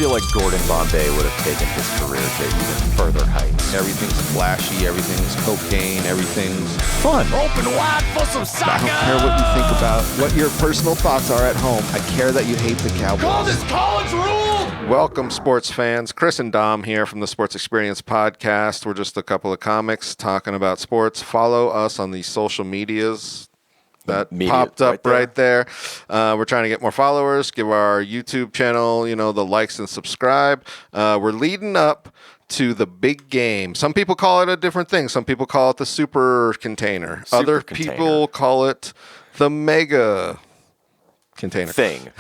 feel like Gordon Bombay would have taken his career to even further heights. Everything's flashy, everything's cocaine, everything's Fun. Open wide for some soccer. I don't care what you think about what your personal thoughts are at home. I care that you hate the Cowboys. Call this college rule! Welcome, sports fans. Chris and Dom here from the Sports Experience Podcast. We're just a couple of comics talking about sports. Follow us on the social medias. That popped up right there. We're trying to get more followers. Give our YouTube channel, the likes and subscribe. We're leading up to the big game. Some people call it a different thing. Some people call it the super container. Other people call it the mega container thing.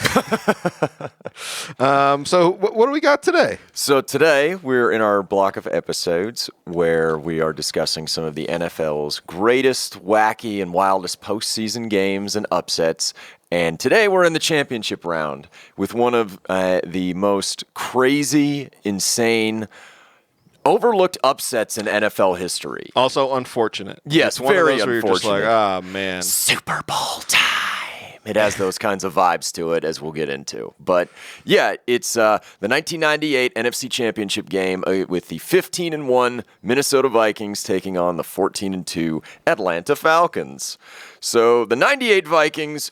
So what do we got today? So today we're in our block of episodes where we are discussing some of the NFL's greatest, wacky, and wildest postseason games and upsets. And today we're in the championship round with one of the most crazy, insane, overlooked upsets in NFL history. Also unfortunate. Yes, it's one very of those where unfortunate. You're just like, oh, man. Super Bowl time. It has those kinds of vibes to it, as we'll get into. But, yeah, it's the 1998 NFC Championship Game with the 15-1 Minnesota Vikings taking on the 14-2 Atlanta Falcons. So the 98 Vikings,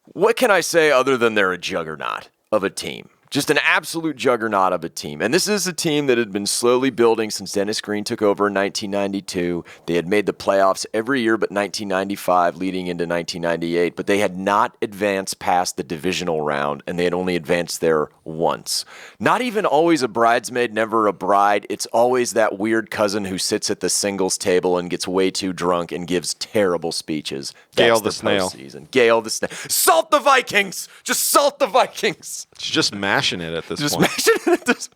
what can I say other than they're a juggernaut of a team? Just an absolute juggernaut of a team. And this is a team that had been slowly building since Dennis Green took over in 1992. They had made the playoffs every year but 1995 leading into 1998, but they had not advanced past the divisional round, and they had only advanced there once. Not even always a bridesmaid, never a bride. It's always that weird cousin who sits at the singles table and gets way too drunk and gives terrible speeches. Gail the Snail. Gail the Snail. Salt the Vikings! Just salt the Vikings! It's just mashing it at this Just point. mashing it at this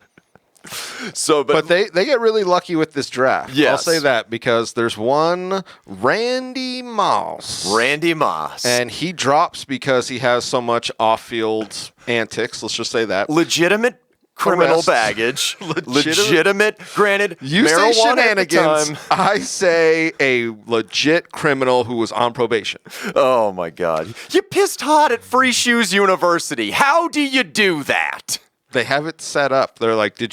So, but they get really lucky with this draft. Yes. I'll say that because there's one Randy Moss. And he drops because he has so much off-field antics. Let's just say that. Legitimate criminal Arrest. baggage. Legitimate. Granted, you marijuana say shenanigans. at the time. I say a legit criminal who was on probation. Oh, my God. You pissed hot at Free Shoes University. How do you do that? They have it set up. They're like, we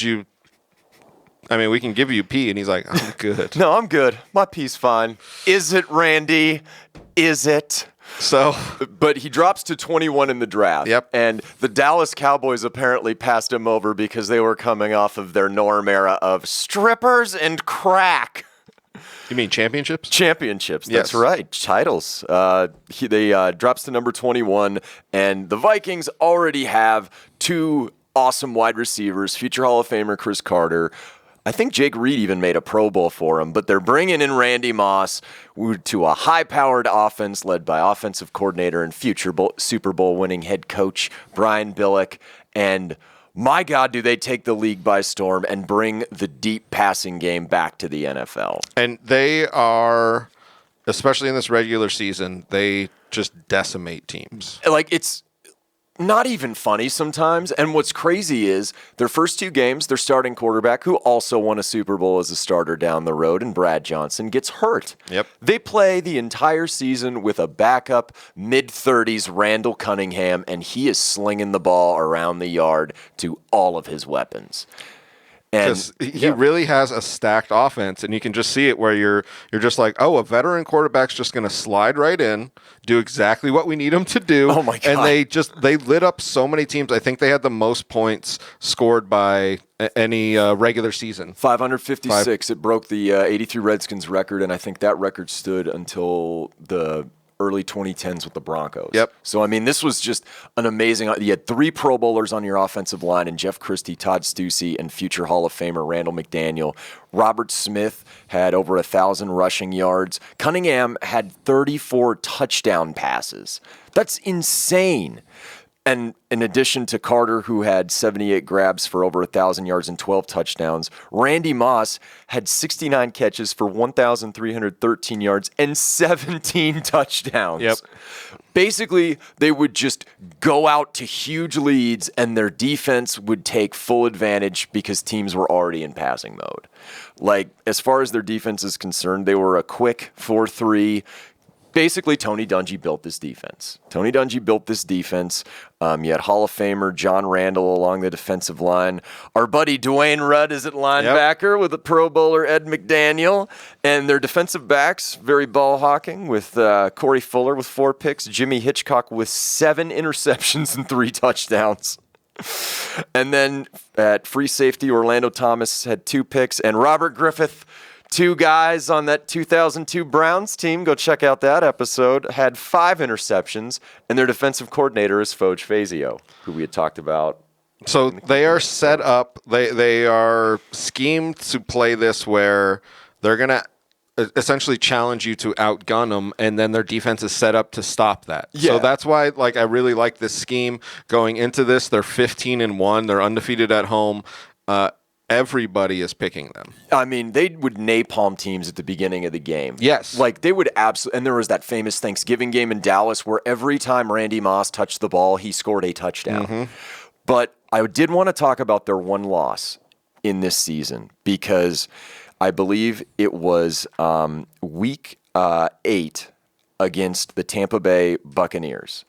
can give you pee. And he's like, I'm good. No, I'm good. My pee's fine. Is it, Randy? Is it? But he drops to 21 in the draft. Yep. And the Dallas Cowboys apparently passed him over because they were coming off of their Norm era of strippers and crack. You mean championships? Championships, that's Yes. right. Titles. They drops to number 21, and the Vikings already have two awesome wide receivers, future Hall of Famer Chris Carter. I think Jake Reed even made a Pro Bowl for him, but they're bringing in Randy Moss to a high-powered offense led by offensive coordinator and future Super Bowl winning head coach Brian Billick. And my God, do they take the league by storm and bring the deep passing game back to the NFL. And they are, especially in this regular season, they just decimate teams. Like, it's not even funny sometimes. And what's crazy is their first two games, their starting quarterback, who also won a Super Bowl as a starter down the road, and Brad Johnson, gets hurt. Yep. They play the entire season with a backup mid-30s Randall Cunningham, and he is slinging the ball around the yard to all of his weapons. Because he really has a stacked offense, and you can just see it where you're just like, oh, a veteran quarterback's just going to slide right in, do exactly what we need him to do. Oh, my God. And they lit up so many teams. I think they had the most points scored by any regular season. 556. It broke the 83 Redskins record, and I think that record stood until the early 2010s with the Broncos. Yep. So, this was just an amazing. You had three Pro Bowlers on your offensive line, and Jeff Christie, Todd Stussy, and future Hall of Famer Randall McDaniel. Robert Smith had over 1,000 rushing yards. Cunningham had 34 touchdown passes. That's insane. And in addition to Carter, who had 78 grabs for over 1,000 yards and 12 touchdowns, Randy Moss had 69 catches for 1,313 yards and 17 touchdowns. Yep. Basically, they would just go out to huge leads, and their defense would take full advantage because teams were already in passing mode. Like, as far as their defense is concerned, they were a quick 4-3, basically, Tony Dungy built this defense. You had Hall of Famer John Randall along the defensive line. Our buddy Dwayne Rudd is at linebacker with a Pro Bowler Ed McDaniel. And their defensive backs, very ball hawking, with Corey Fuller with 4 picks, Jimmy Hitchcock with 7 interceptions and 3 touchdowns. And then at free safety, Orlando Thomas had 2 picks, and Robert Griffith, 2 guys on that 2002 Browns team, go check out that episode, had 5 interceptions, and their defensive coordinator is Foge Fazio, who we had talked about. So they are set up, they are schemed to play this where they're going to essentially challenge you to outgun them, and then their defense is set up to stop that. Yeah. So that's why I really like this scheme going into this. They're 15-1. They're undefeated at home. Everybody is picking them. I mean, they would napalm teams at the beginning of the game. Yes. They would absolutely, and there was that famous Thanksgiving game in Dallas where every time Randy Moss touched the ball, he scored a touchdown. Mm-hmm. But I did want to talk about their one loss in this season because I believe it was week 8 against the Tampa Bay Buccaneers.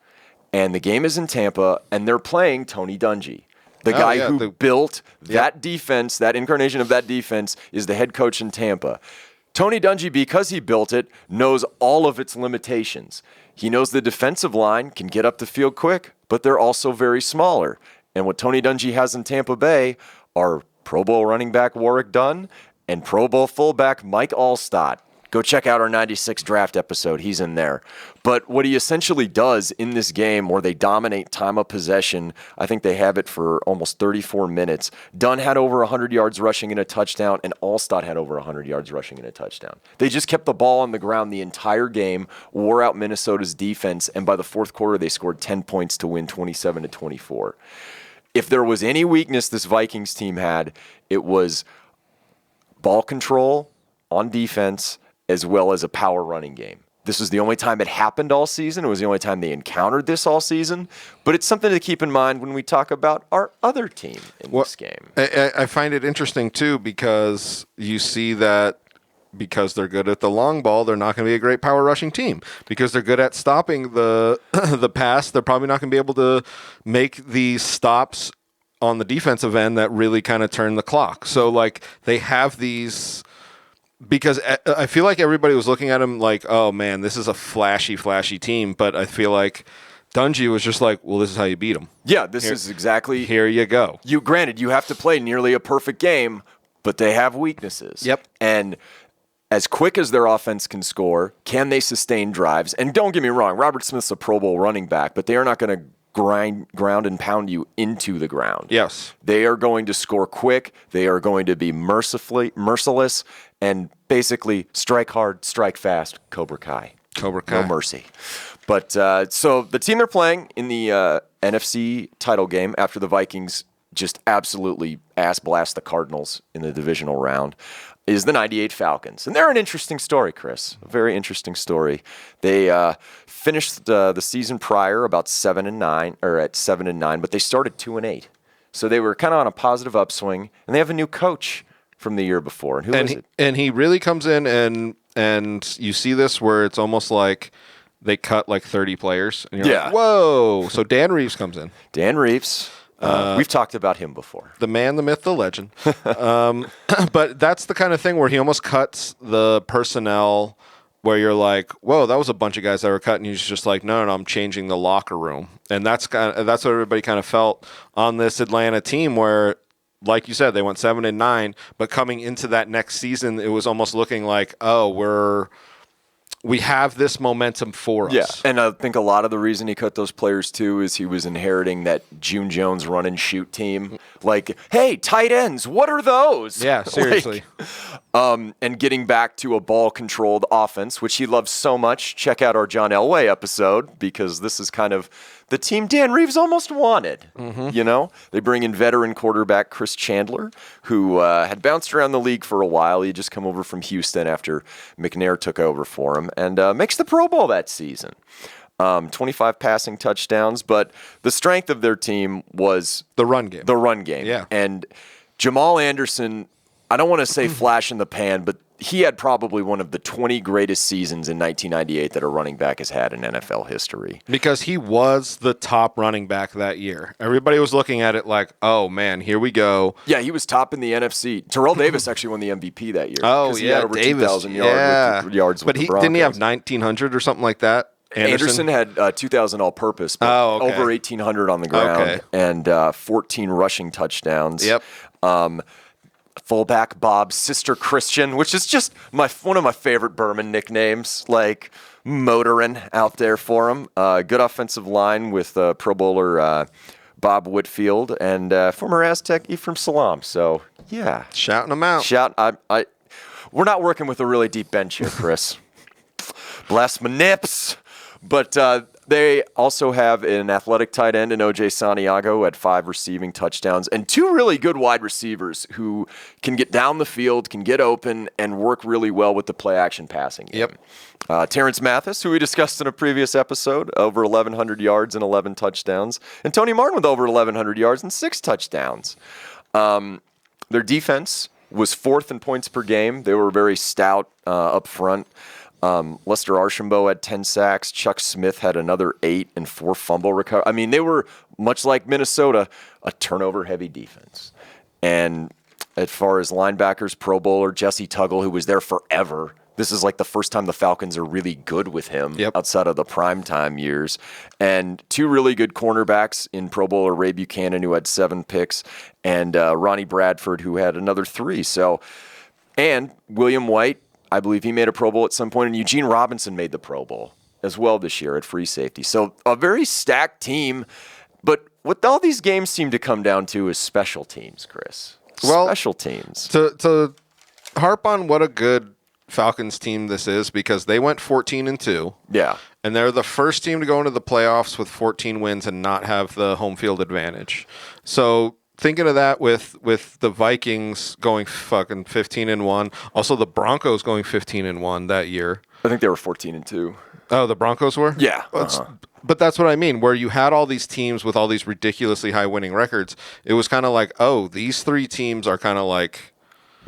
And the game is in Tampa, and they're playing Tony Dungy. The guy who built that defense, that incarnation of that defense, is the head coach in Tampa. Tony Dungy, because he built it, knows all of its limitations. He knows the defensive line can get up the field quick, but they're also very smaller. And what Tony Dungy has in Tampa Bay are Pro Bowl running back Warwick Dunn and Pro Bowl fullback Mike Allstott. Go check out our 96 draft episode. He's in there. But what he essentially does in this game where they dominate time of possession, I think they have it for almost 34 minutes. Dunn had over 100 yards rushing and a touchdown, and Allstott had over 100 yards rushing and a touchdown. They just kept the ball on the ground the entire game, wore out Minnesota's defense, and by the fourth quarter, they scored 10 points to win 27-24. If there was any weakness this Vikings team had, it was ball control on defense, as well as a power running game. This was the only time it happened all season. It was the only time they encountered this all season. But it's something to keep in mind when we talk about our other team in this game. I find it interesting, too, because you see that because they're good at the long ball, they're not going to be a great power rushing team. Because they're good at stopping the the pass, they're probably not going to be able to make these stops on the defensive end that really kind of turn the clock. So, they have these... Because I feel like everybody was looking at him like, oh, man, this is a flashy team. But I feel like Dungy was just like, well, this is how you beat them. Yeah, this is exactly... Here you go. Granted, you have to play nearly a perfect game, but they have weaknesses. Yep. And as quick as their offense can score, can they sustain drives? And don't get me wrong, Robert Smith's a Pro Bowl running back, but they are not going to ground and pound you into the ground. Yes. They are going to score quick. They are going to be merciless, and basically strike hard, strike fast, Cobra Kai. No mercy. But so the team they're playing in the NFC title game after the Vikings just absolutely ass blast the Cardinals in the divisional round is the 98 Falcons. And they're an interesting story, Chris. A very interesting story. They finished the season prior about 7-9, but they started 2-8. So they were kind of on a positive upswing, and they have a new coach from the year before. And who is it? And he really comes in, and you see this where it's almost like they cut 30 players. And you're like, whoa. So Dan Reeves comes in. Dan Reeves. We've talked about him before. The man, the myth, the legend. But that's the kind of thing where he almost cuts the personnel where you're like, whoa, that was a bunch of guys that were cut, and he's just like, no, I'm changing the locker room. And that's what everybody kind of felt on this Atlanta team where, like you said, they went 7-9, but coming into that next season, it was almost looking like, oh, we have this momentum for us. Yeah, and I think a lot of the reason he cut those players, too, is he was inheriting that June Jones run-and-shoot team. Like, hey, tight ends, what are those? Yeah, seriously. And getting back to a ball-controlled offense, which he loves so much. Check out our John Elway episode, because this is kind of the team Dan Reeves almost wanted. Mm-hmm. They bring in veteran quarterback Chris Chandler, who had bounced around the league for a while. He had just come over from Houston after McNair took over for him, and makes the Pro Bowl that season. 25 passing touchdowns, but the strength of their team was the run game. Yeah. And Jamal Anderson I don't want to say flash in the pan, but he had probably one of the 20 greatest seasons in 1998 that a running back has had in NFL history. Because he was the top running back that year. Everybody was looking at it like, oh, man, here we go. Yeah, he was top in the NFC. Terrell Davis actually won the MVP that year. Oh, he yeah, had over Davis. 2,000 yards with but the Broncos. Didn't he have 1,900 or something like that? Anderson had 2,000 all-purpose, but over 1,800 on the ground and 14 rushing touchdowns. Yep. Fullback Bob Sister Christian, which is just one of my favorite Berman nicknames, like motoring out there for him. Good offensive line with Pro Bowler Bob Whitfield and former Aztec Ephraim Salam. So, yeah. Shouting them out. We're not working with a really deep bench here, Chris. Bless my nips. But they also have an athletic tight end in O.J. Santiago at 5 receiving touchdowns and 2 really good wide receivers who can get down the field, can get open, and work really well with the play-action passing game. Yep. Terrence Mathis, who we discussed in a previous episode, over 1,100 yards and 11 touchdowns. And Tony Martin with over 1,100 yards and 6 touchdowns. Their defense was 4th in points per game. They were very stout up front. Lester Archambault had 10 sacks. Chuck Smith had another 8 and 4 fumble recovery. I mean, they were, much like Minnesota, a turnover-heavy defense. And as far as linebackers, Pro Bowler Jesse Tuggle, who was there forever. This is like the first time the Falcons are really good with him outside of the primetime years. And 2 really good cornerbacks in Pro Bowler Ray Buchanan, who had 7 picks, and Ronnie Bradford, who had another 3. And William White, I believe he made a Pro Bowl at some point, and Eugene Robinson made the Pro Bowl as well this year at free safety. So a very stacked team, but what all these games seem to come down to is special teams, Chris. Special teams. To harp on what a good Falcons team this is, because they went 14-2. Yeah. And they're the first team to go into the playoffs with 14 wins and not have the home field advantage. So thinking of that with the Vikings going fucking 15-1, also the Broncos going 15-1 that year. I think they were 14-2. Oh, the Broncos were? Yeah. But that's what I mean, where you had all these teams with all these ridiculously high winning records. It was kind of like, oh, these 3 teams are kind of like...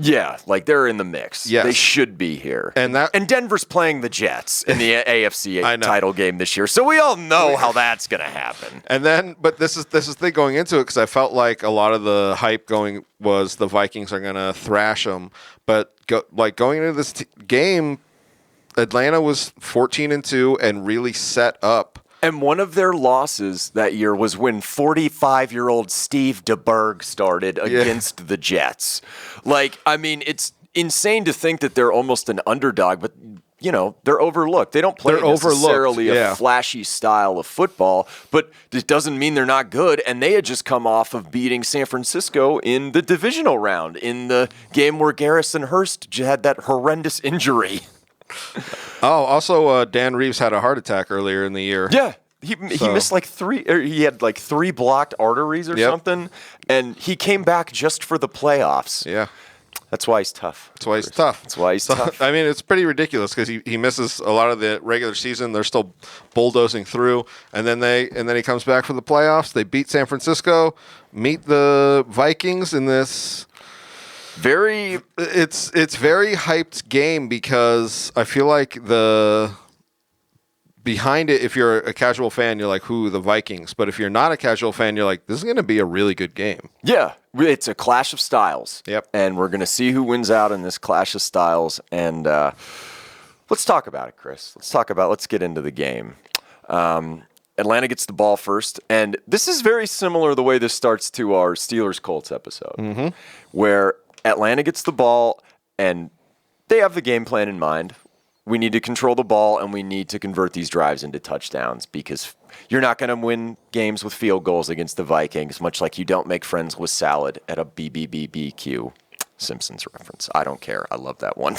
Yeah, like they're in the mix. Yes. They should be here. And Denver's playing the Jets in the AFC title game this year. So we all know how that's going to happen. And then, but this is the thing going into it, because I felt like a lot of the hype going was the Vikings are going to thrash them. But going into this game, Atlanta was 14-2 and really set up. And one of their losses that year was when 45-year-old Steve DeBerg started against the Jets. Like, I mean, it's insane to think that they're almost an underdog, but, you know, they're overlooked. They don't play necessarily a flashy style of football, but it doesn't mean they're not good. And they had just come off of beating San Francisco in the divisional round, in the game where Garrison Hurst had that horrendous injury. Oh, also, Dan Reeves had a heart attack earlier in the year. Yeah. He missed like 3, or he had like 3 blocked arteries or something, and he came back just for the playoffs. Yeah. That's why he's tough. That's why he's tough. That's why he's tough. I mean, it's pretty ridiculous because he misses a lot of the regular season. They're still bulldozing through, and then he comes back for the playoffs. They beat San Francisco, meet the Vikings in this... It's very hyped game, because I feel like behind it, if you're a casual fan, you're like, who, the Vikings? But if you're not a casual fan, you're like, this is going to be a really good game. Yeah, it's a clash of styles. Yep. And we're going to see who wins out in this clash of styles. And let's talk about it, Chris. Let's get into the game. Atlanta gets the ball first, and this is very similar the way this starts to our Steelers-Colts episode, where Atlanta gets the ball, and they have the game plan in mind. We need to control the ball, and we need to convert these drives into touchdowns, because you're not going to win games with field goals against the Vikings, much like you don't make friends with salad at a BBBBQ. Simpsons reference. I don't care. I love that one.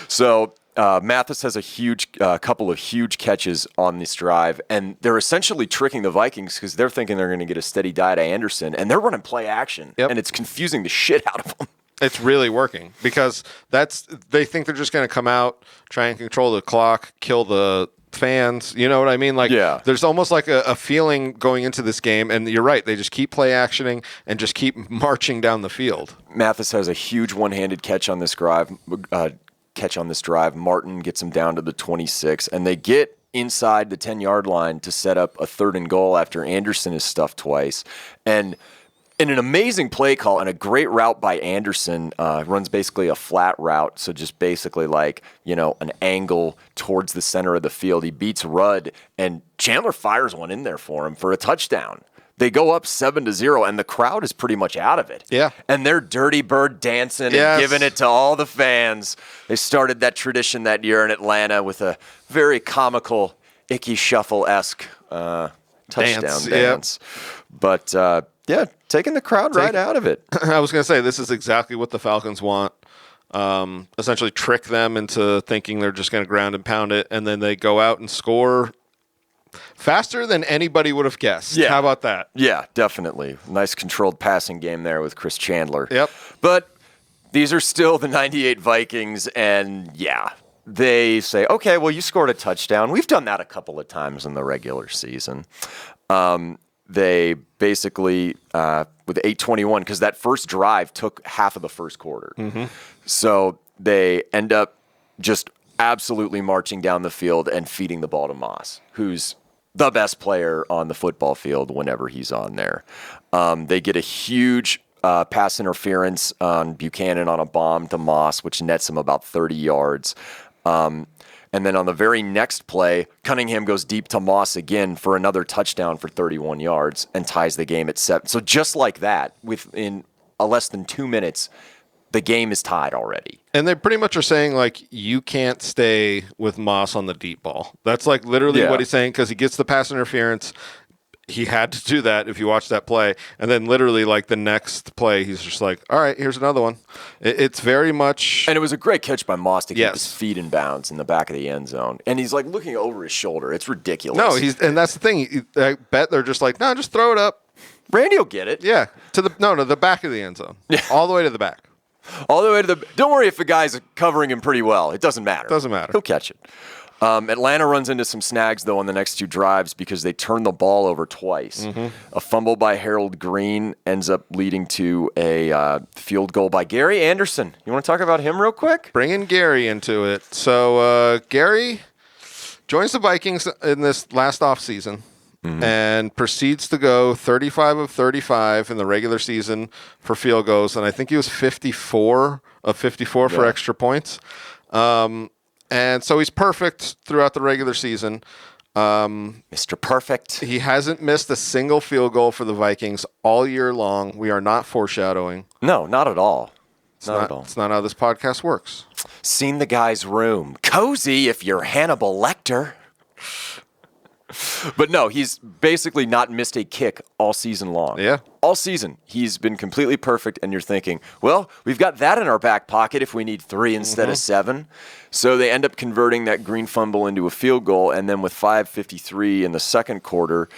So Mathis has a couple of huge catches on this drive, and they're essentially tricking the Vikings because they're thinking they're going to get a steady diet of Anderson, and they're running play action, and it's confusing the shit out of them. It's really working, because they think they're just going to come out, try and control the clock, kill the fans. You know what I mean? Like, Yeah. there's almost like a feeling going into this game, and you're right. They just keep play actioning and just keep marching down the field. Mathis has a huge one-handed catch on this drive. Martin gets him down to the 26, and they get inside the 10-yard line to set up a 3rd and goal after Anderson is stuffed twice. And in an amazing play call and a great route by Anderson, runs basically a flat route, so just basically like, an angle towards the center of the field. He beats Rudd, and Chandler fires one in there for him for a touchdown. They go up 7-0, and the crowd is pretty much out of it. Yeah. And they're Dirty Bird dancing and giving it to all the fans. They started that tradition that year in Atlanta with a very comical, Icky Shuffle-esque touchdown dance. But, taking the crowd right out of it. I was going to say, this is exactly what the Falcons want. Essentially trick them into thinking they're just going to ground and pound it, and then they go out and score faster than anybody would have guessed. Yeah. How about that? Yeah, definitely. Nice controlled passing game there with Chris Chandler. Yep. But these are still the 98 Vikings, and they say, okay, well, you scored a touchdown. We've done that a couple of times in the regular season. They basically, with 8:21, because that first drive took half of the first quarter. Mm-hmm. So they end up just absolutely marching down the field and feeding the ball to Moss, who's the best player on the football field whenever he's on there. They get a huge pass interference on Buchanan on a bomb to Moss, which nets him about 30 yards. And then on the very next play, Cunningham goes deep to Moss again for another touchdown for 31 yards and ties the game at 7. So just like that, within less than 2 minutes, the game is tied already. And they pretty much are saying, like, you can't stay with Moss on the deep ball. That's, like, literally what he's saying, because he gets the pass interference. He had to do that if you watch that play. And then literally, like, the next play, he's just like, all right, here's another one. It's very much... And it was a great catch by Moss to keep his feet in bounds in the back of the end zone. And he's, like, looking over his shoulder. It's ridiculous. No, and that's the thing. I bet they're just like, no, just throw it up. Randy will get it. Yeah, to the back of the end zone. Yeah. All the way to the back. All the way to the... Don't worry if the guy's covering him pretty well. It doesn't matter. Doesn't matter. He'll catch it. Atlanta runs into some snags, though, on the next 2 drives because they turn the ball over twice. Mm-hmm. A fumble by Harold Green ends up leading to a field goal by Gary Anderson. You want to talk about him real quick? Bringing Gary into it. So Gary joins the Vikings in this last offseason. Mm-hmm. And proceeds to go 35 of 35 in the regular season for field goals. And I think he was 54 of 54 for extra points. And so he's perfect throughout the regular season. Mr. Perfect. He hasn't missed a single field goal for the Vikings all year long. We are not foreshadowing. No, not at all. Not at all. It's not how this podcast works. Seen the guy's room. Cozy if you're Hannibal Lecter. But no, he's basically not missed a kick all season long. Yeah. All season. He's been completely perfect, and you're thinking, well, we've got that in our back pocket if we need 3 instead of 7. So they end up converting that Green fumble into a field goal, and then with 5:53 in the second quarter,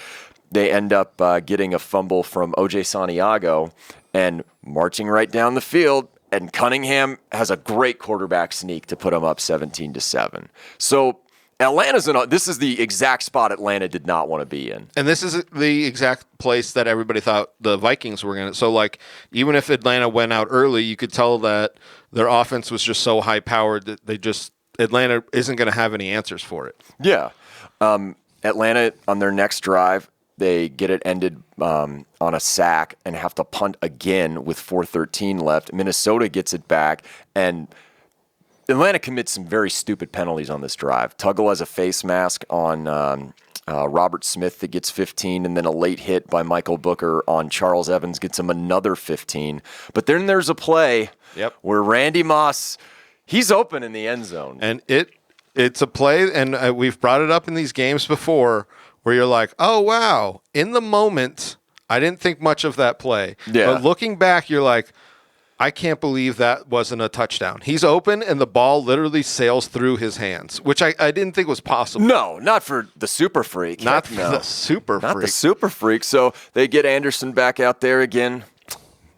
they end up getting a fumble from O.J. Santiago and marching right down the field, and Cunningham has a great quarterback sneak to put them up 17-7. So this is the exact spot Atlanta did not want to be in. And this is the exact place that everybody thought the Vikings were going to. So, like, even if Atlanta went out early, you could tell that their offense was just so high-powered that Atlanta isn't going to have any answers for it. Yeah. Atlanta, on their next drive, they get it ended on a sack and have to punt again with 4:13 left. Minnesota gets it back, and Atlanta commits some very stupid penalties on this drive. Tuggle has a face mask on Robert Smith that gets 15, and then a late hit by Michael Booker on Charles Evans gets him another 15. But then there's a play where Randy Moss, he's open in the end zone. And it's a play, and we've brought it up in these games before, where you're like, oh, wow, in the moment, I didn't think much of that play. Yeah. But looking back, you're like, I can't believe that wasn't a touchdown. He's open, and the ball literally sails through his hands, which I didn't think was possible. No, not for the super freak. Not for the super freak. Not the super freak. So they get Anderson back out there again.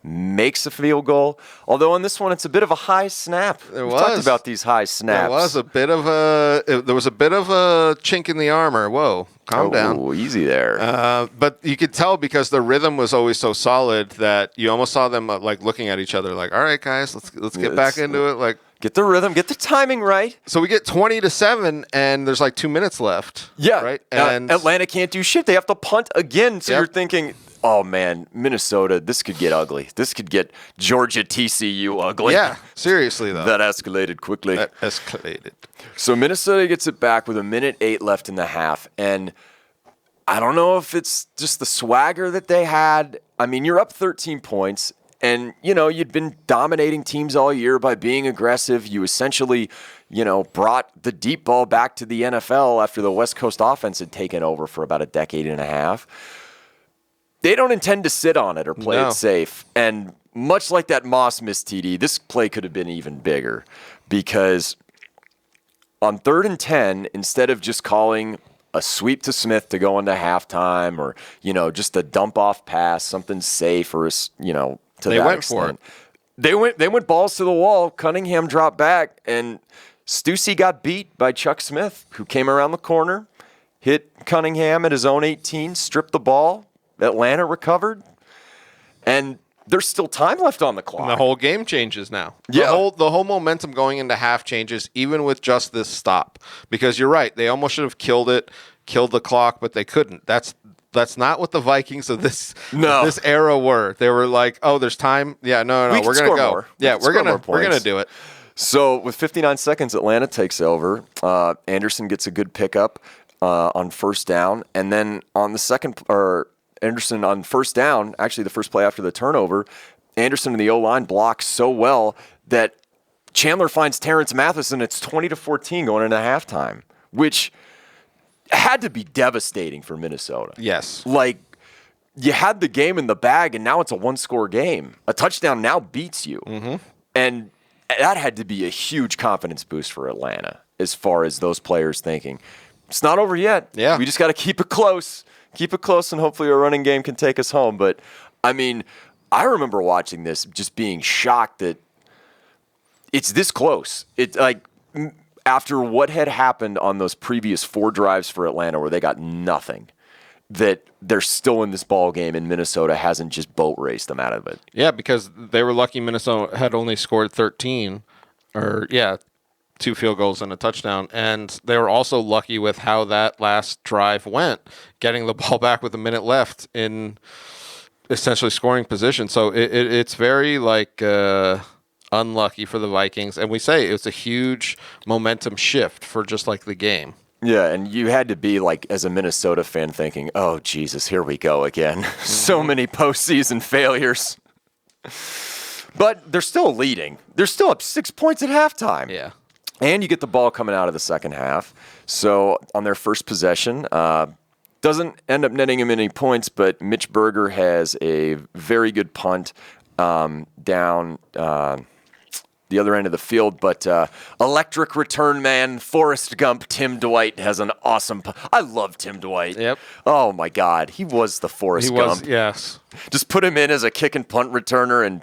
makes a field goal. Although on this one, it's a bit of a high snap. We've talked about these high snaps. There was a bit of a chink in the armor. Whoa, calm down. Oh, easy there. But you could tell because the rhythm was always so solid that you almost saw them like looking at each other like, all right, guys, let's get back into it. Like, get the rhythm, get the timing right. So we get 20-7, and there's like 2 minutes left. Yeah, right. And Atlanta can't do shit. They have to punt again. So Yep. you're thinking, oh man, Minnesota, this could get ugly. This could get Georgia TCU ugly. Yeah, seriously though. That escalated quickly. Escalated. So Minnesota gets it back with 1:08 left in the half, and I don't know if it's just the swagger that they had. I mean, you're up 13 points. And, you'd been dominating teams all year by being aggressive. You essentially, brought the deep ball back to the NFL after the West Coast offense had taken over for about a decade and a half. They don't intend to sit on it or play it safe. And much like that Moss missed TD, this play could have been even bigger because on 3rd and 10, instead of just calling a sweep to Smith to go into halftime or, just a dump off pass, something safe or, to they that went extent. for it. They went balls to the wall. Cunningham dropped back, and Stussy got beat by Chuck Smith, who came around the corner, hit Cunningham at his own 18, stripped the ball. Atlanta recovered, and there's still time left on the clock. And the whole game changes now. Yeah. The whole momentum going into half changes, even with just this stop. Because you're right, they almost should have killed the clock, but they couldn't. That's not what the Vikings of this era were. They were like, "Oh, there's time. Yeah, no, we're gonna go. More. Yeah, we're gonna do it." So with 59 seconds, Atlanta takes over. Anderson gets a good pickup on first down, and then on the Anderson on first down, actually the first play after the turnover, Anderson in the O-line blocks so well that Chandler finds Terrence Mathison. It's 20-14 going into halftime, which had to be devastating for Minnesota. Yes. Like, you had the game in the bag, and now it's a one-score game. A touchdown now beats you. Mm-hmm. And that had to be a huge confidence boost for Atlanta as far as those players thinking, it's not over yet. Yeah. We just got to keep it close. Keep it close, and hopefully a running game can take us home. But, I mean, I remember watching this just being shocked that it's this close. It's like after what had happened on those previous 4 drives for Atlanta where they got nothing, that they're still in this ball game and Minnesota hasn't just boat raced them out of it. Yeah, because they were lucky Minnesota had only scored 13 2 field goals and a touchdown. And they were also lucky with how that last drive went, getting the ball back with a minute left in essentially scoring position. So it's very unlucky for the Vikings. And we say it's a huge momentum shift for just like the game. Yeah, and you had to be like, as a Minnesota fan, thinking, oh, Jesus, here we go again. So many postseason failures. But they're still leading. They're still up 6 points at halftime. Yeah. And you get the ball coming out of the second half. So on their first possession, doesn't end up netting him any points, but Mitch Berger has a very good punt down the other end of the field. But electric return man, Forrest Gump, Tim Dwight has an awesome I love Tim Dwight. Yep. Oh, my God. He was the Forrest Gump. Yes. Just put him in as a kick and punt returner and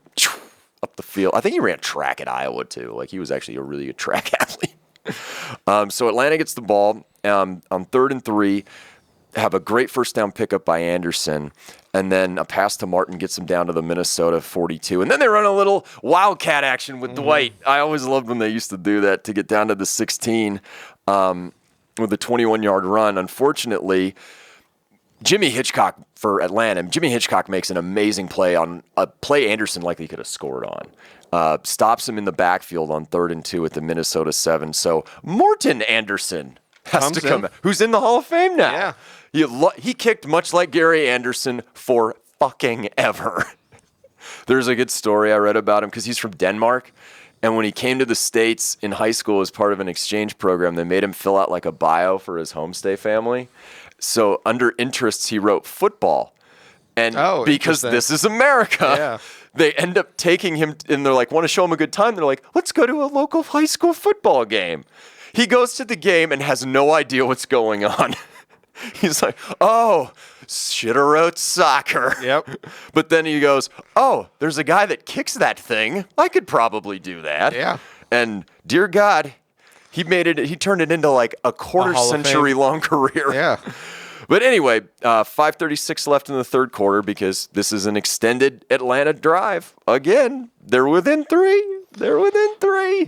up the field. I think he ran track at Iowa, too. Like, he was actually a really good track athlete. So Atlanta gets the ball on 3rd and 3, have a great first down pickup by Anderson, and then a pass to Martin gets them down to the Minnesota 42. And then they run a little wildcat action with Dwight. I always loved when they used to do that to get down to the 16 with a 21-yard run. Unfortunately, Jimmy Hitchcock for Atlanta. Jimmy Hitchcock makes an amazing play on a play Anderson likely could have scored on. Stops him in the backfield on 3rd and 2 at the Minnesota 7. So Morton Anderson has to come, who's in the Hall of Fame now. Yeah. He kicked much like Gary Anderson for fucking ever. There's a good story I read about him because he's from Denmark. And when he came to the States in high school as part of an exchange program, they made him fill out like a bio for his homestay family. So under interests, he wrote football. And because this is America, they end up taking him, and they're like, want to show him a good time? They're like, let's go to a local high school football game. He goes to the game and has no idea what's going on. He's like, oh, shoulda wrote soccer. Yep. But then he goes, oh, there's a guy that kicks that thing. I could probably do that. Yeah. And dear God, he turned it into like a quarter Hall of century Fame. long career. Yeah. But anyway, 5:36 left in the third quarter because this is an extended Atlanta drive. Again, they're within three.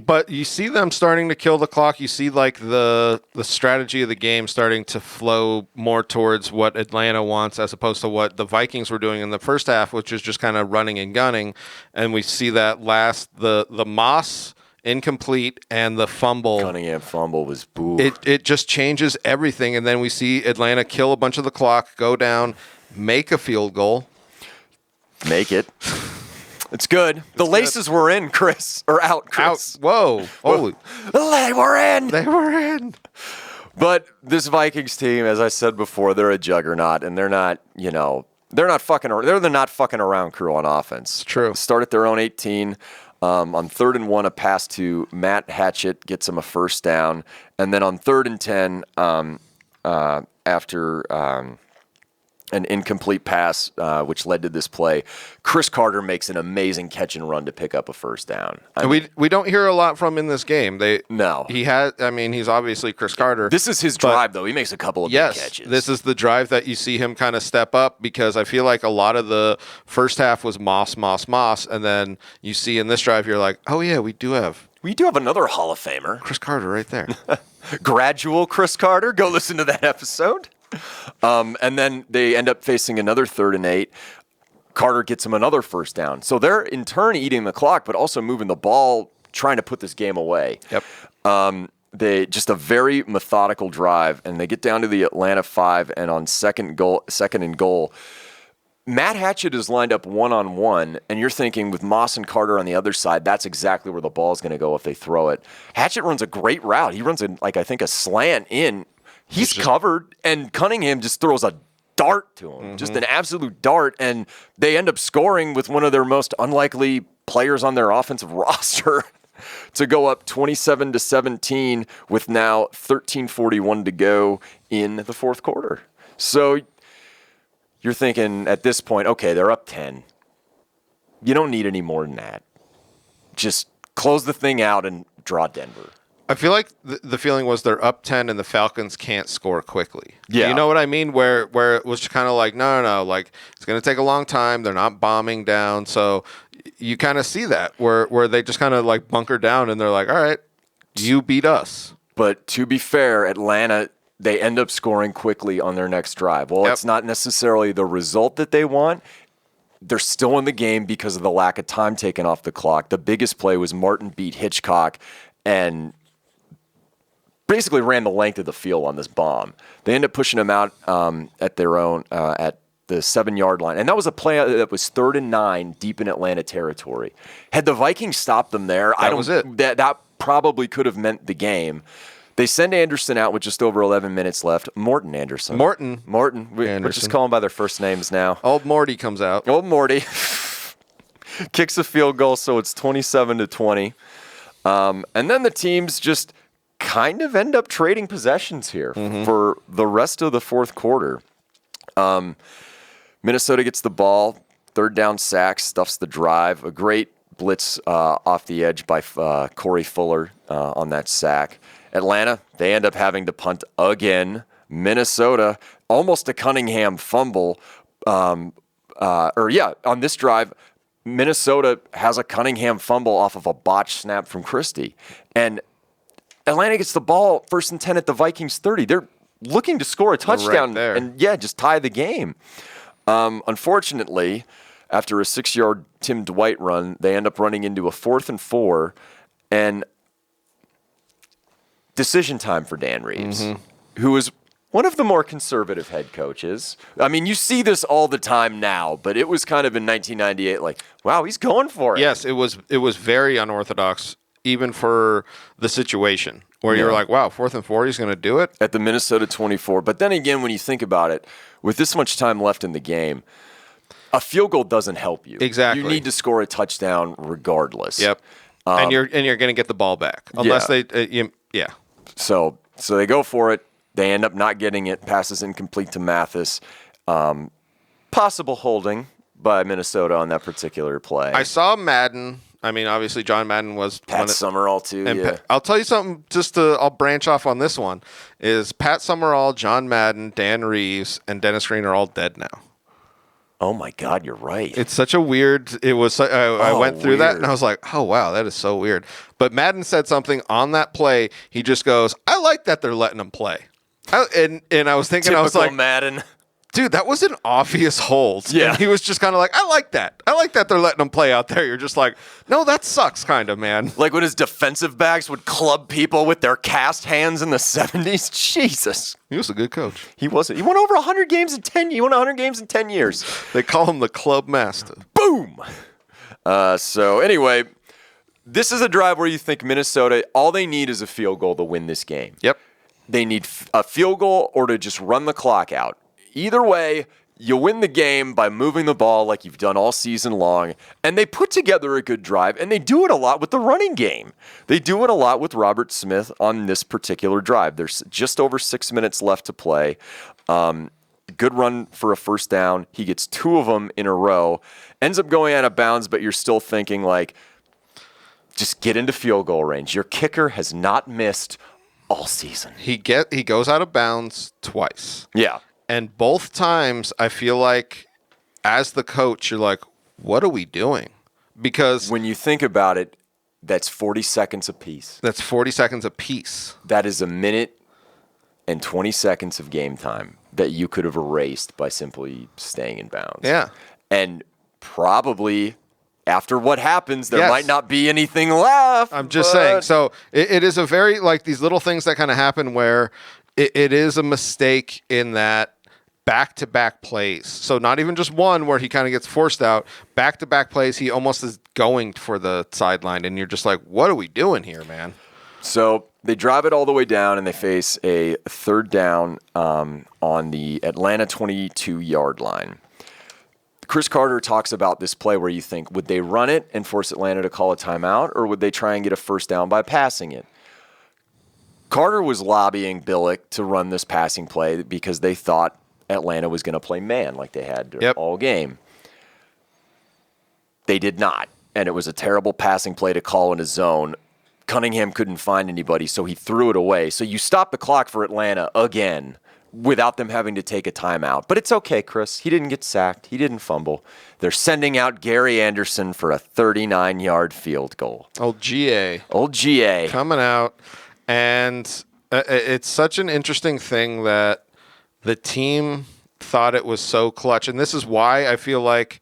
But you see them starting to kill the clock. You see like the strategy of the game starting to flow more towards what Atlanta wants as opposed to what the Vikings were doing in the first half, which is just kind of running and gunning. And we see that the Moss incomplete and the fumble. Cunningham fumble was boo. It just changes everything. And then we see Atlanta kill a bunch of the clock, go down, make a field goal. Make it. It's good. The laces were in, Chris. Or out, Chris. Out. Whoa. Holy. They were in. They were in. But this Vikings team, as I said before, they're a juggernaut, and they're not fucking around crew on offense. True. Start at their own 18. On 3rd and 1, a pass to Matt Hatchett gets him a first down. And then on 3rd and 10, after an incomplete pass, which led to this play, Chris Carter makes an amazing catch and run to pick up a first down. We don't hear a lot from him in this game. No. He's obviously Chris Carter. This is his drive, though. He makes a couple of big catches. This is the drive that you see him kind of step up because I feel like a lot of the first half was Moss, and then you see in this drive, you're like, oh, yeah, we do have another Hall of Famer. Chris Carter right there. Gradual Chris Carter. Go listen to that episode. And then they end up facing another 3rd and 8. Carter gets him another first down. So they're in turn eating the clock, but also moving the ball, trying to put this game away. Yep. They just a very methodical drive, and they get down to the Atlanta 5, and on second and goal, Matt Hatchett is lined up one-on-one, and you're thinking with Moss and Carter on the other side, that's exactly where the ball is going to go if they throw it. Hatchett runs a great route. He runs I think a slant in. He's covered, and Cunningham just throws a dart to him, just an absolute dart, and they end up scoring with one of their most unlikely players on their offensive roster to go up 27-17 with now 13:41 to go in the fourth quarter. So you're thinking at this point, okay, they're up 10. You don't need any more than that. Just close the thing out and draw Denver. I feel like the feeling was they're up 10 and the Falcons can't score quickly. Yeah. You know what I mean? Where it was kind of like, no, like it's going to take a long time. They're not bombing down. So you kind of see that where they just kind of like bunker down and they're like, all right, you beat us. But to be fair, Atlanta, they end up scoring quickly on their next drive. Well, Yep. It's not necessarily the result that they want. They're still in the game because of the lack of time taken off the clock. The biggest play was Martin beat Hitchcock and basically ran the length of the field on this bomb. They end up pushing him out at their own at the 7-yard line. And that was a play that was 3rd and 9 deep in Atlanta territory. Had the Vikings stopped them there, That was it. That probably could have meant the game. They send Anderson out with just over 11 minutes left. Morton Anderson. Morton. We're Anderson. just calling by their first names now. Old Morty comes out. Old Morty kicks a field goal, so it's 27-20. And then the teams just kind of end up trading possessions here for the rest of the fourth quarter. Minnesota gets the ball, 3rd down sack, stuffs the drive. A great blitz off the edge by Corey Fuller on that sack. Atlanta, they end up having to punt again. Minnesota, almost a Cunningham fumble. On this drive, Minnesota has a Cunningham fumble off of a botched snap from Christie. And Atlanta gets the ball 1st and 10 at the Vikings 30. They're looking to score a touchdown there. and, just tie the game. Unfortunately, after a 6-yard Tim Dwight run, they end up running into a 4th and 4, and decision time for Dan Reeves, who is one of the more conservative head coaches. I mean, you see this all the time now, but it was kind of in 1998 like, wow, he's going for it. Yes, it was very unorthodox, even for the situation where you're like, wow, 4th and 4, he's going to do it? At the Minnesota 24. But then again, when you think about it, with this much time left in the game, a field goal doesn't help you. Exactly. You need to score a touchdown regardless. Yep. And you're going to get the ball back. Unless Yeah. they So they go for it. They end up not getting it. Passes incomplete to Mathis. Possible holding by Minnesota on that particular play. I saw Madden. I mean, obviously, John Madden was Pat Summerall too. Yeah. I'll tell you something. I'll branch off on this one. Is Pat Summerall, John Madden, Dan Reeves, and Dennis Green are all dead now. Oh my God, you're right. It's such a weird. It was. I went through that weird. and I was like, oh wow, that is so weird. But Madden said something on that play. He just goes, I like that they're letting him play. And I was thinking, Typical I was like, Madden. dude, that was an obvious hold. Yeah. And he was just kind of like, I like that. I like that they're letting him play out there. You're just like, no, that sucks, kind of, man. Like when his defensive backs would club people with their cast hands in the 70s. Jesus. He was a good coach. He wasn't. He won over 100 games in 10. He won 100 games in 10 years. They call him the club master. Boom. So anyway, this is a drive where you think Minnesota, all they need is a field goal to win this game. Yep. They need a field goal or to just run the clock out. Either way, you win the game by moving the ball like you've done all season long. And they put together a good drive, and they do it a lot with the running game. They do it a lot with Robert Smith on this particular drive. There's just over 6 minutes left to play. Good run for a first down. He gets 2 of them in a row. Ends up going out of bounds, but you're still thinking, like, just get into field goal range. Your kicker has not missed all season. He goes out of bounds twice. Yeah. And both times, I feel like, as the coach, you're like, what are we doing? Because when you think about it, that's 40 seconds apiece. that's 40 seconds apiece. That is a minute and 20 seconds of game time that you could have erased by simply staying in bounds. Yeah. And probably after what happens, there Yes. might not be anything left. I'm just saying. So it is a very, like, these little things that kind of happen where it is a mistake in that back-to-back plays. So not even just one where he kind of gets forced out. Back-to-back plays, he almost is going for the sideline, and you're just like, what are we doing here, man? So they drive it all the way down, and they face a third down on the Atlanta 22-yard line. Chris Carter talks about this play where you think, would they run it and force Atlanta to call a timeout, or would they try and get a first down by passing it? Carter was lobbying Billick to run this passing play because they thought Atlanta was going to play man like they had all game. They did not, and it was a terrible passing play to call in a zone. Cunningham couldn't find anybody, so he threw it away. So you stop the clock for Atlanta again without them having to take a timeout. But it's okay, Chris. He didn't get sacked. He didn't fumble. They're sending out Gary Anderson for a 39-yard field goal. Old GA. Old GA. Coming out. And it's such an interesting thing that the team thought it was so clutch. And this is why I feel like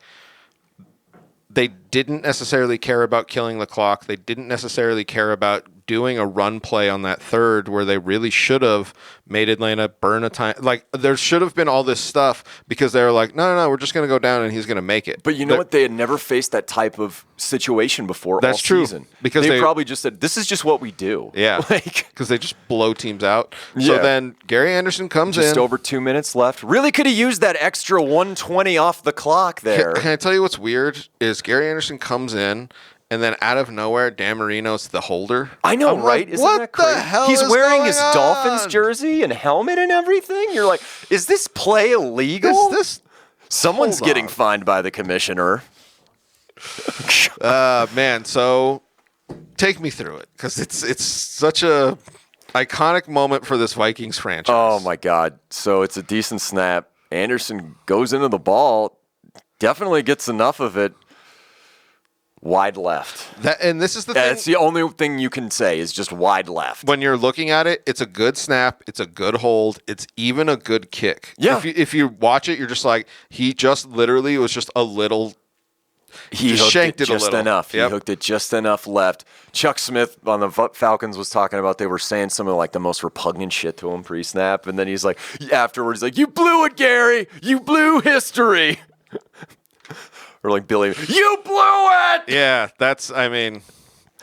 they didn't necessarily care about killing the clock. They didn't necessarily care about doing a run play on that third where they really should have made Atlanta burn a time. Like, there should have been all this stuff because they were like, no, we're just going to go down and he's going to make it. But you know what? They had never faced that type of situation before all season. Because they probably just said, this is just what we do. Yeah. Because they just blow teams out. So then Gary Anderson comes in. Just over 2 minutes left. Really could have used that extra 120 off the clock there. Can I tell you what's weird is Gary Anderson comes in, and then out of nowhere, Dan Marino's the holder. I know, I'm right? like, Isn't what that crazy? the hell He's is wearing going his on? Dolphins jersey and helmet and everything. You're like, is this play illegal? Someone's Hold getting on. fined by the commissioner. Man, so take me through it because it's such a iconic moment for this Vikings franchise. Oh, my God. So it's a decent snap. Anderson goes into the ball, definitely gets enough of it. Wide left. And this is the thing. That's the only thing you can say is just wide left. When you're looking at it, it's a good snap. It's a good hold. It's even a good kick. Yeah. If you watch it, you're just like, he just literally was just a little. He just hooked shanked it it a just little. enough. Yep. He hooked it just enough left. Chuck Smith on the Falcons was talking about they were saying some of like the most repugnant shit to him pre-snap, and then he's like, afterwards, like, you blew it, Gary. You blew history. Or like Billy, you blew it. Yeah,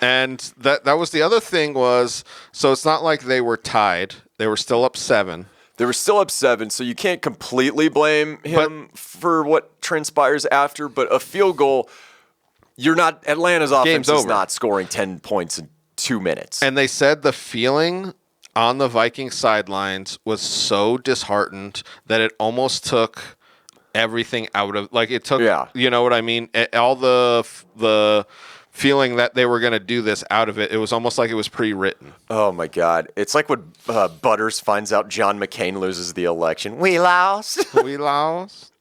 and that was the other thing was, so it's not like they were tied. They were still up 7. They were still up 7, so you can't completely blame him for what transpires after, but a field goal, Atlanta's offense is not scoring 10 points in 2 minutes. And they said the feeling on the Vikings sidelines was so disheartened that it almost took everything out of, like, it took, you know what I mean? All the feeling that they were going to do this out of it. It was almost like it was pre-written. Oh, my God. It's like when Butters finds out John McCain loses the election. We lost. We lost.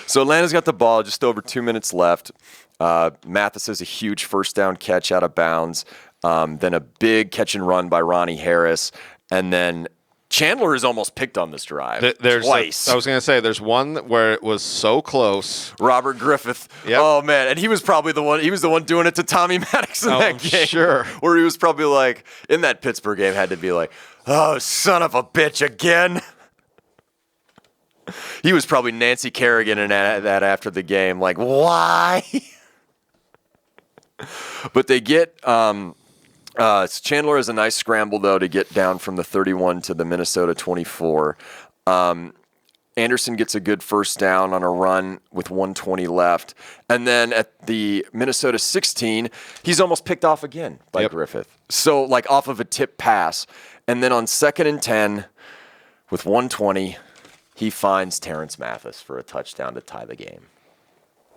So Atlanta's got the ball, just over 2 minutes left. Mathis has a huge first down catch out of bounds. Then a big catch and run by Ronnie Harris. And then Chandler is almost picked on this drive twice. I was going to say, there's one where it was so close. Robert Griffith. Yep. Oh, man. And he was probably the one. He was the one doing it to Tommy Maddox in that game. Sure. Where he was probably like, in that Pittsburgh game, had to be like, oh, son of a bitch again. He was probably Nancy Kerrigan in that after the game. Like, why? But they get Chandler has a nice scramble, though, to get down from the 31 to the Minnesota 24. Anderson gets a good first down on a run with 1:20 left. And then at the Minnesota 16, he's almost picked off again by Griffith. So, like, off of a tip pass. And then on 2nd and 10 with 1:20, he finds Terrence Mathis for a touchdown to tie the game.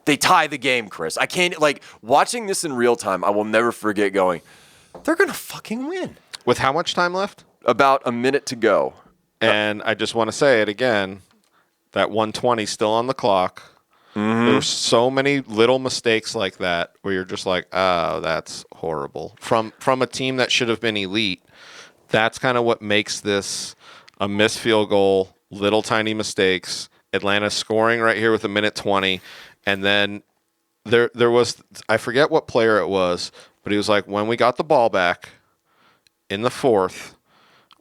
They tie the game, Chris. I can't, like, watching this in real time, I will never forget going, they're going to fucking win. With how much time left? About a minute to go. And I just want to say it again, that 1:20 still on the clock. Mm-hmm. There were so many little mistakes like that where you're just like, oh, that's horrible. From a team that should have been elite, that's kind of what makes this a missed field goal, little tiny mistakes. Atlanta scoring right here with 1:20. And then there was, I forget what player it was, but he was like, when we got the ball back in the 4th,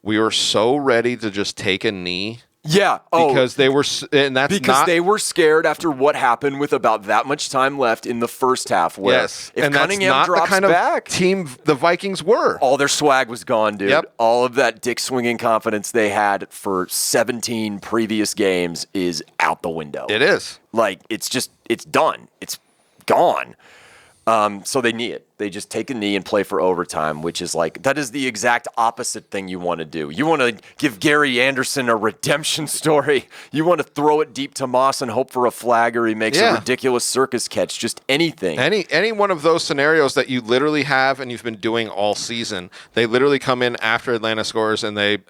we were so ready to just take a knee. Yeah. Because they were, and that's because they were scared after what happened with about that much time left in the first half. Where yes, if and Cunningham that's not drops the kind back, of team the Vikings were. All their swag was gone, dude. Yep. All of that dick swinging confidence they had for 17 previous games is out the window. It is. Like, it's done. It's gone. So they knee it. They just take a knee and play for overtime, which is like, that is the exact opposite thing you want to do. You want to give Gary Anderson a redemption story. You want to throw it deep to Moss and hope for a flag, or he makes a ridiculous circus catch. Just anything. Any one of those scenarios that you literally have and you've been doing all season. They literally come in after Atlanta scores and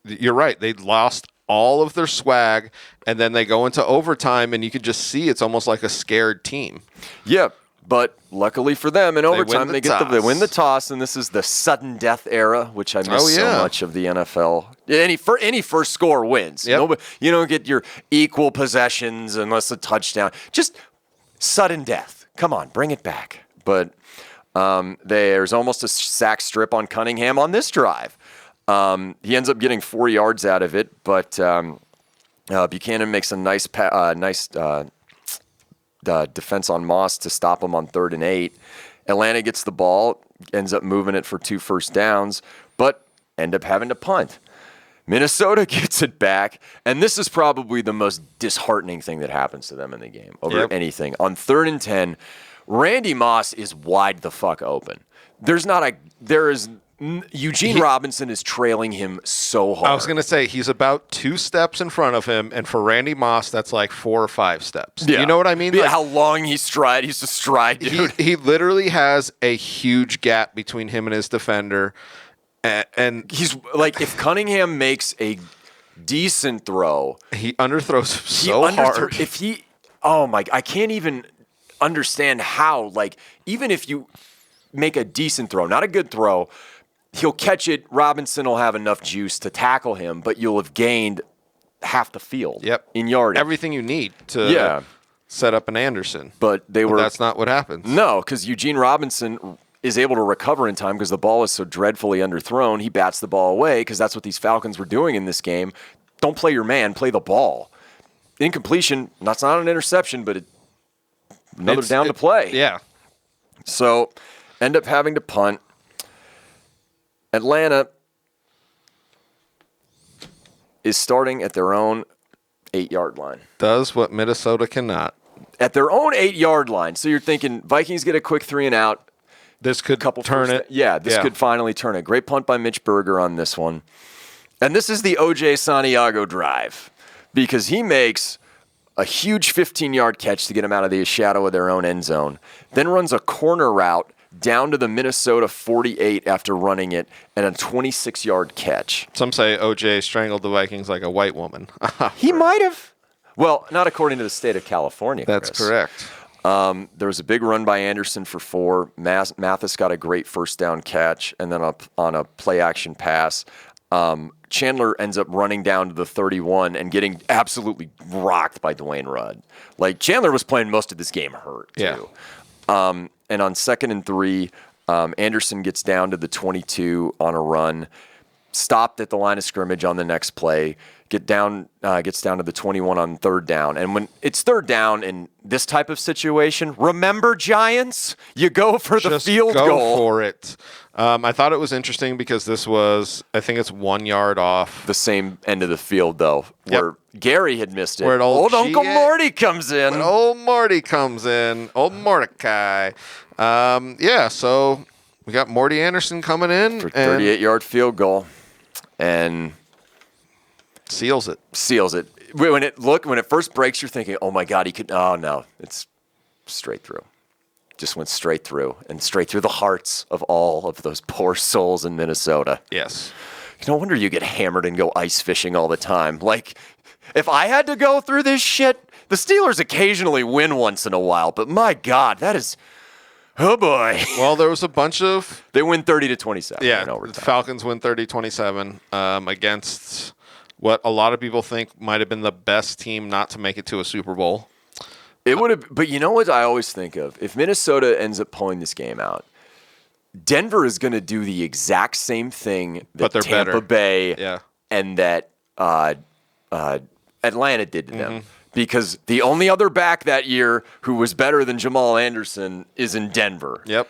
you're right, they lost all of their swag, and then they go into overtime, and you can just see it's almost like a scared team. Yep. But luckily for them, in overtime, they win the toss, and this is the sudden death era, which I miss so much of the NFL. Any first score wins. Yep. You don't get your equal possessions unless a touchdown. Just sudden death. Come on, bring it back. But there's almost a sack strip on Cunningham on this drive. He ends up getting 4 yards out of it, but Buchanan makes a nice defense on Moss to stop him on 3rd and 8. Atlanta gets the ball, ends up moving it for 2 first downs, but end up having to punt. Minnesota gets it back, and this is probably the most disheartening thing that happens to them in the game over anything. On 3rd and 10, Randy Moss is wide the fuck open. Eugene Robinson is trailing him so hard. I was going to say, he's about 2 steps in front of him, and for Randy Moss, that's like 4 or 5 steps. Yeah. You know what I mean? Yeah, like, how long he's a stride, dude. He literally has a huge gap between him and his defender. And he's like, if Cunningham makes a decent throw, he underthrows so hard. I can't even understand how. Like, even if you make a decent throw, not a good throw, he'll catch it. Robinson will have enough juice to tackle him, but you'll have gained half the field in yardage. Everything you need to set up an Anderson. But that's not what happens. No, because Eugene Robinson is able to recover in time because the ball is so dreadfully underthrown. He bats the ball away because that's what these Falcons were doing in this game. Don't play your man, play the ball. Incompletion, that's not an interception, but another down to play. Yeah. So end up having to punt. Atlanta is starting at their own 8-yard line. Does what Minnesota cannot. At their own 8-yard line. So you're thinking Vikings get a quick 3 and out. This could turn it. Yeah, this could finally turn it. Great punt by Mitch Berger on this one. And this is the O.J. Santiago drive because he makes a huge 15-yard catch to get him out of the shadow of their own end zone, then runs a corner route down to the Minnesota 48 after running it, and a 26-yard catch. Some say O.J. strangled the Vikings like a white woman. He might have. Well, not according to the state of California, That's Chris. correct. There was a big run by Anderson for 4. Mathis got a great first down catch, and then on a play-action pass, Chandler ends up running down to the 31 and getting absolutely rocked by Dwayne Rudd. Like, Chandler was playing most of this game hurt, too. Yeah. And on 2nd and 3, Anderson gets down to the 22 on a run, stopped at the line of scrimmage on the next play, gets down to the 21 on 3rd down. And when it's 3rd down in this type of situation, remember, Giants, you go for the field goal. Go for it. I thought it was interesting because this was, I think it's 1 yard off. The same end of the field, though, where Gary had missed it. Where old Uncle Morty comes in. When old Morty comes in. Old Mordecai. So we got Morty Anderson coming in. For 38-yard field goal. And seals it. When it first breaks, you're thinking, oh, my God, he could. Oh, no, it's straight through. Just went straight through and straight through the hearts of all of those poor souls in Minnesota. Yes. No wonder you get hammered and go ice fishing all the time. Like, if I had to go through this shit, the Steelers occasionally win once in a while, but my God, that is, oh boy. Well, there was a bunch of... They win 30-27 in overtime. The Falcons win 30-27 against what a lot of people think might have been the best team not to make it to a Super Bowl. It would have, but you know what I always think of? If Minnesota ends up pulling this game out, Denver is going to do the exact same thing that Tampa Bay and that Atlanta did to them. Because the only other back that year who was better than Jamal Anderson is in Denver. Yep.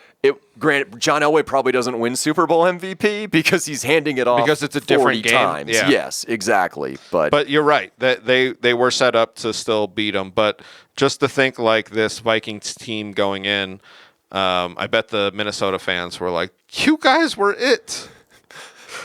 Granted, John Elway probably doesn't win Super Bowl MVP because he's handing it off because it's a different game. Times. Yeah. Yes, exactly. But you're right. They were set up to still beat them. But just to think like this Vikings team going in, I bet the Minnesota fans were like, you guys were it.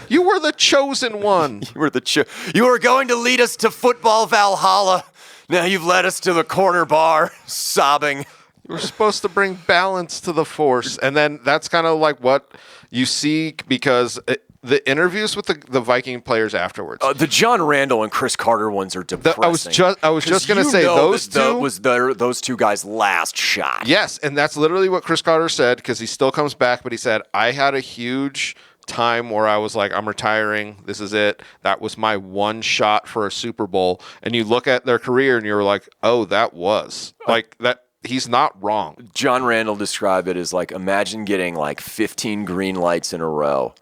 You were the chosen one. You were going to lead us to football Valhalla. Now you've led us to the corner bar, sobbing. You were supposed to bring balance to the force. And then that's kind of like what you see because the interviews with the Viking players afterwards. The John Randall and Chris Carter ones are depressing. I was just going to say those two. Was those two guys' last shot. Yes, and that's literally what Chris Carter said because he still comes back, but he said, I had a huge time where I was like, I'm retiring. This is it. That was my one shot for a Super Bowl. And you look at their career and you're like, oh, that was like that. He's not wrong. John Randall described it as like, imagine getting like 15 green lights in a row.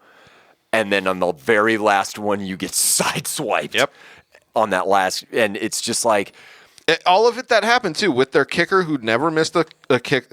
And then on the very last one, you get sideswiped. Yep. On that last, and it's just like all of it that happened too with their kicker who never missed a kick,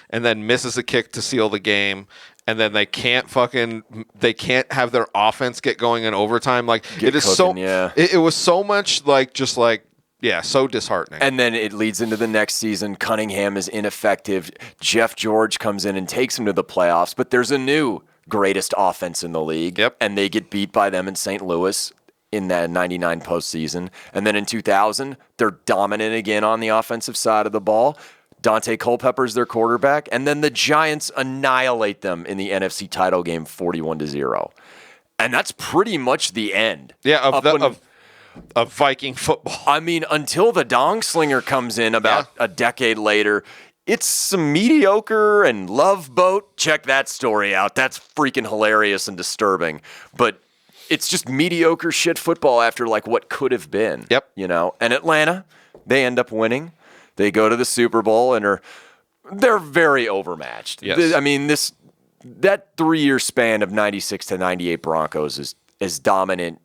and then misses a kick to seal the game. And then they can't have their offense get going in overtime. Like it is cooking, it was so much so disheartening. And then it leads into the next season. Cunningham is ineffective. Jeff George comes in and takes him to the playoffs, but there's a new greatest offense in the league. Yep. And they get beat by them in St. Louis in that 99 postseason. And then in 2000, they're dominant again on the offensive side of the ball. Dante Culpepper's their quarterback, and then the Giants annihilate them in the NFC title game 41-0. And that's pretty much the end. Of Viking football. I mean, until the Dong Slinger comes in about a decade later, it's some mediocre and Love Boat. Check that story out. That's freaking hilarious and disturbing. But it's just mediocre shit football after like what could have been. Yep. You know, and Atlanta, they end up winning. They go to the Super Bowl and they're very overmatched. Yes. I mean, that 3-year span of 96 to 98 Broncos is as dominant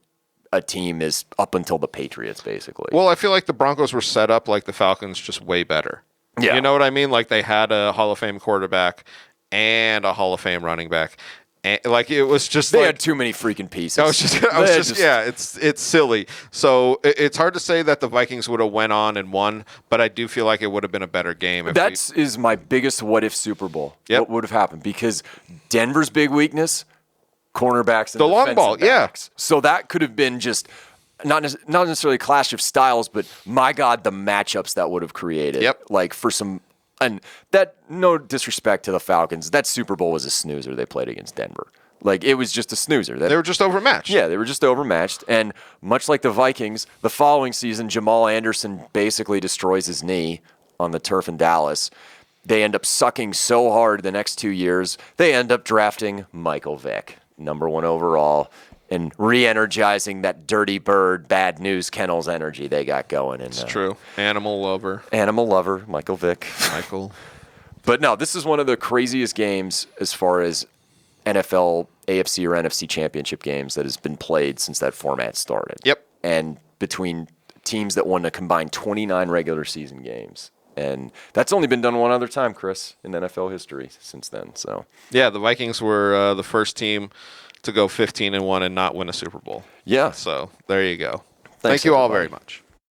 a team as up until the Patriots, basically. Well, I feel like the Broncos were set up like the Falcons, just way better. Yeah. You know what I mean? Like they had a Hall of Fame quarterback and a Hall of Fame running back. Like it was just They like, had too many freaking pieces. It's silly. So it's hard to say that the Vikings would have went on and won, but I do feel like it would have been a better game. That is my biggest what-if Super Bowl. Yep. What would have happened? Because Denver's big weakness, cornerbacks and the long ball, backs. So that could have been just not necessarily a clash of styles, but my God, the matchups that would have created. Yep. Like for some, and that, no disrespect to the Falcons, that Super Bowl was a snoozer they played against Denver. Like, it was just a snoozer. They were just overmatched. Yeah, they were just overmatched. And much like the Vikings, the following season, Jamal Anderson basically destroys his knee on the turf in Dallas. They end up sucking so hard the next 2 years, they end up drafting Michael Vick, #1 overall, and re-energizing that dirty bird, bad news kennels energy they got going. It's true. Animal lover, Michael Vick. Michael. But no, this is one of the craziest games as far as NFL, AFC, or NFC Championship games that has been played since that format started. Yep. And between teams that won a combined 29 regular season games. And that's only been done one other time, Chris, in NFL history since then. So yeah, the Vikings were the first team to go 15-1 and not win a Super Bowl. Yeah. So there you go. Thanks, Thank you all everybody. very much.